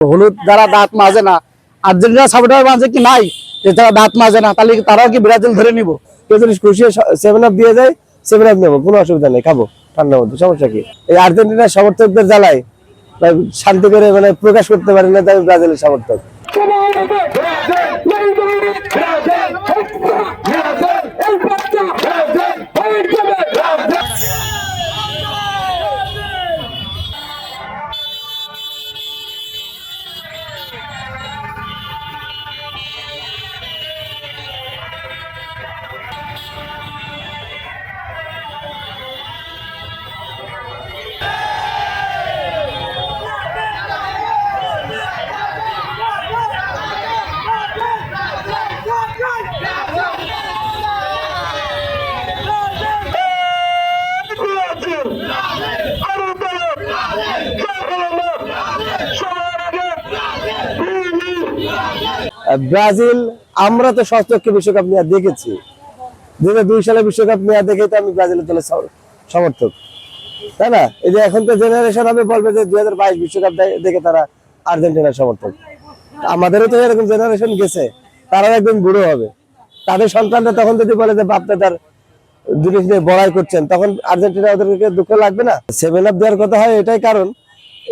হলুদ যারা দাঁত মাজে না, আর্জেন্টিনা সাপোর্টার মাঝে কি নাই যে যারা দাঁত মাজে না, তাহলে তারাও কি ব্রাজিল ধরে নিব? কেউ যদি খুশি 7 আপ দিয়ে যায়, 7 আপ নেবো, কোনো অসুবিধা নেই, খাবো ঠান্ডার মধ্যে, সমস্যা কি? এই আর্জেন্টিনার সমর্থকদের জ্বালায় শান্তি করে প্রকাশ করতে পারি না, আমি ব্রাজিলের সমর্থক। ব্রাজিল, আমরা তো সচক্ষে বিশ্বকাপ নিয়ে দেখেছি, 2002 সালে বিশ্বকাপ নিয়ে দেখে তো আমি ব্রাজিলের দলের সমর্থক, তাই না? এই যে এখন তো জেনারেশন হবে বলবে যে 2022 বিশ্বকাপ দেখে তারা আর্জেন্টিনার সমর্থক। আমাদেরও তো এরকম জেনারেশন গেছে, তারাও একদম বুড়ো হবে, তাদের সন্তানরা তখন যদি বলে যে বাপ দাদার জিনিস নিয়ে বড়াই করছেন, তখন আর্জেন্টিনা ওদেরকে দুঃখ লাগবে না? 7 আপ দেওয়ার কথা হয় এটাই কারণ,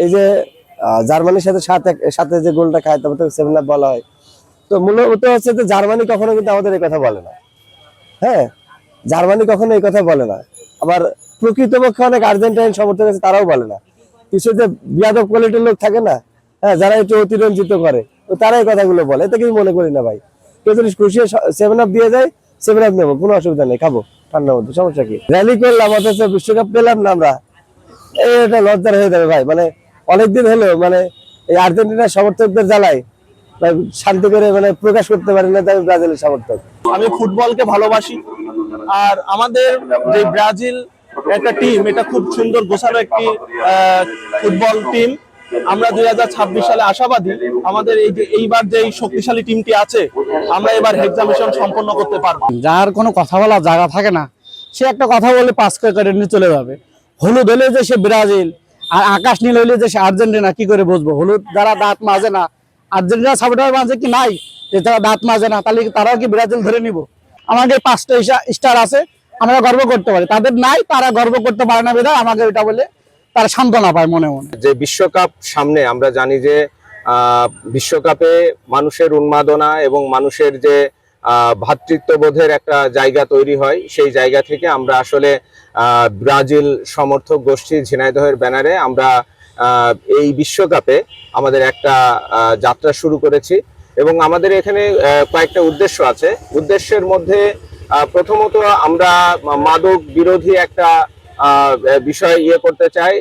এই যে জার্মানির সাথে সাথে যে গোলটা খায় তবে 7 আপ বলা হয়। তো মূলত হচ্ছে যে জার্মানি কখনো কিন্তু আমাদের এই কথা বলে না। হ্যাঁ, জার্মানি কখনো এই কথা বলে না। আবার প্রকৃতপক্ষে অনেক আর্জেন্টাইন সমর্থক আছে, তারাও বলে না। কিছু যে বিয়াদব কোয়ালিটির লোক থাকে না, হ্যাঁ, যারা একটু অতিরঞ্জিত করে, তো তারা এই কথাগুলো বলে, এতে কিছু মনে করি না ভাই। কেউ যদি খুশি 7 আপ দিয়ে যায়, 7 আপ নেবো, কোনো অসুবিধা নেই, খাবো ঠান্ডার মধ্যে, সমস্যা কি? র্যালি করলাম অথচ বিশ্বকাপ পেলাম না আমরা, এটা লজ্জার হয়ে যাবে ভাই। অনেকদিন হলো এই আর্জেন্টিনার সমর্থকদের জ্বালায় শান্তি করে প্রকাশ করতে পারি না, আমি ব্রাজিলের সমর্থক। আমি ফুটবলকে ভালোবাসি, আর আমাদের যে ব্রাজিল একটা টিম, এটা খুব সুন্দর গোছানো একটি ফুটবল টিম। আমরা 2026 সালে আশাবাদী, আমাদের এই যে এইবার যে শক্তিশালী টিমটি আছে, আমরা এবার এক্সামিনেশন সম্পন্ন করতে পারবো। যার কোনো কথা বলার জায়গা থাকে না, সে একটা কথা বলে 5 করে নিয়ে চলে যাবে। হলুদ হলে যে সে ব্রাজিল, আর আকাশ নীল হলে যে সে আর্জেন্টিনা, কি করে বুঝবো? হলুদ যারা দাঁত মাজে না, আর্জেন্টিনা সাপোর্টার মাঝে কি নাই যে যারা দাঁত মাজে না, তাহলে তারাও কি ব্রাজিল ধরে নিব? আমাদের 5টা স্টার আছে, আমরা গর্ব করতে পারি, তাদের নাই, তারা গর্ব করতে পারে না বিধায় আমাকে এটা বলে তারা সান্ত্বনা পায় মনে মনে। যে বিশ্বকাপ সামনে, আমরা জানি যে বিশ্বকাপে মানুষের উন্মাদনা এবং মানুষের যে ভ্রাতৃত্ববোধের একটা জায়গা তৈরি হয়, সেই জায়গা থেকে আমরা আসলে ব্রাজিল সমর্থক গোষ্ঠী ঝিনাইদহের ব্যানারে আমরা এই বিশ্বকাপে আমাদের একটা যাত্রা শুরু করেছি। এবং আমাদের এখানে কয়েকটা উদ্দেশ্য আছে। উদ্দেশ্যের মধ্যে প্রথমত আমরা মাদক বিরোধী একটা বিষয় করতে চাই।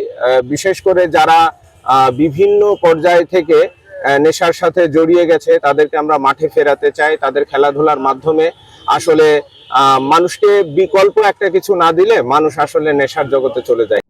বিশেষ করে যারা বিভিন্ন পর্যায় থেকে নেশার সাথে জড়িয়ে গেছে, তাদেরকে আমরা মাঠে ফেরাতে চাই। তাদের খেলাধুলার মাধ্যমে আসলে মানুষকে বিকল্প একটা কিছু না দিলে মানুষ আসলে নেশার জগতে চলে যায়।